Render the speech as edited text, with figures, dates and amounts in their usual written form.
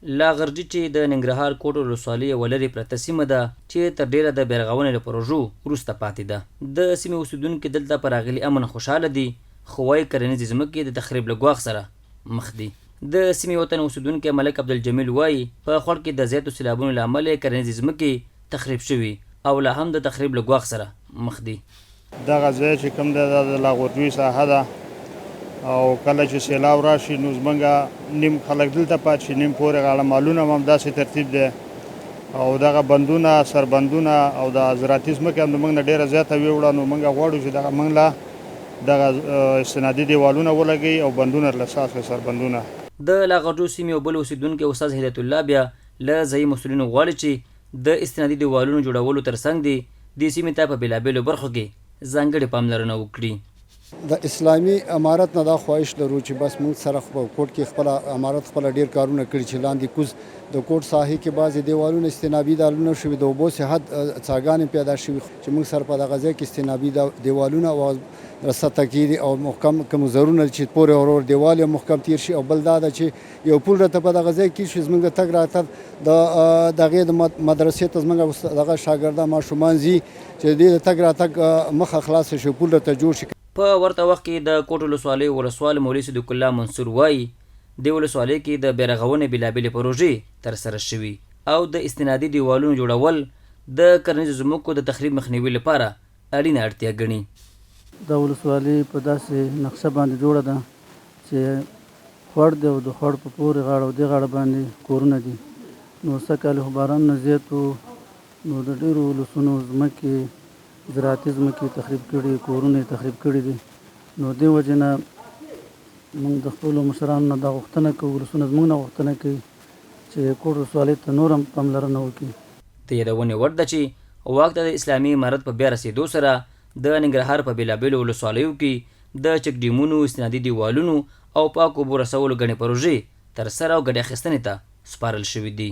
لاغرجي چې د ننګرهار کوټ ولسوالۍ یوه لرې پرته سیمه ده چې تر ډیره د بیرغونې له پروژو وروسته پاتې ده. د سیمې اوسیدونکي دلته په راغلي امن خوشحاله دي، خو وايي کرنیزې ځمکې د تخریب له ګواښ سره مخ دي. د سیمې وطن اوسیدونکی ملک عبدالجمیل وايي په خوړ کې د زیاتو سیلابونو له امله کرنیزې ځمکې تخریب شوي او لا هم د تخریب له ګواښ سره مخ دي. دغه ځای چې کوم دی دا د لاغورجوی ساحه ده او کله چې سیلاب راشي نو زمونږ نیم خلک دلته پاتې شي، نیم پورې غاړه مالونه هم همداسې ترتیب دی او دغه بندونه سربندونه او د زراعتي ځمکې هم د موږ نه ډېره زیاته ویوړه. نو موږ غواړو چې دغه موږ له دغه استنادي دیوالونه ولګوي او بندونه له اساس کړي سربندونه. د لاغرجو سیمې یو بل اوسیدونکی استاد هدایت الله بیا له ځایي مسؤلینو غواړي چې د استنادي دیوالونو جوړولو ترڅنګ دي دې سیمې ته په بېلابېلو برخو کې ځانګړې پاملرنه وکړي. د اسلامي امارت نه دا خواهش لرو چې بس موږ سره په کوټ کې خپل امارت خپل ډیر کارونه کړي چې لاندې کوز د کوټ ساحې کې بعضې دیوالونه استنابي دیوالونه شوي، د اوبو صحت څاګانې پیدا شوي چې موږ سره په دغه ځای کې استنابي دیوالونه او سطح کې دي او محکم کوم زرونه چې پورې ورور دیوال یې محکم تیر شي. او بل دا ده چې یو پل راته په دغه ځای کې چې زموږ د تګ راتګ د دغې د مدرسې ته زموږ دغه شاګردان ماشومان ځي چې د دې د تګ راتګ مخه خلاصه شي، پل راته جوړ شي. په ورته وخت کې د کوټ ولسوالۍ ولسوال مولوي صدیق الله منصور وایي د ولسوالۍ کې د بیرغونې بېلابېلې پروژې ترسره شوي او د استنادي دیوالونو جوړول د کرنیزو ځمکو د تخریب مخنیوي لپاره اړینه اړتیا ګڼي. د ولسوالۍ په داسې نقشه باندې جوړه ده چې خوړ دی او د خوړ په پورې غاړه او دې غاړه باندې کورونه دي. نو سږکال خو باران نه زیات و نو د ډېرو ولسونو ځمکې زراعتي ځمکې تخریب کړي، کورونه یې تخریب کړي دي. نو دې وجې نه موږ د خپلو مشرانو نه دا غوښتنه کوو، ولسونه زموږ نه غوښتنه کوي چې کوټ ولسوالۍ ته نور هم پاملرنه وکړي. د یادونې وړ ده چې واک ته د اسلامي امارت په بیا رسېدو سره د ننګرهار په بېلابېلو ولسوالیو کې د چک ډیمونو، استنادي دیوالونو او پاکو اوبو رسولو ګڼې پروژې ترسره او ګټې اخیستنې ته سپارل شوي دي.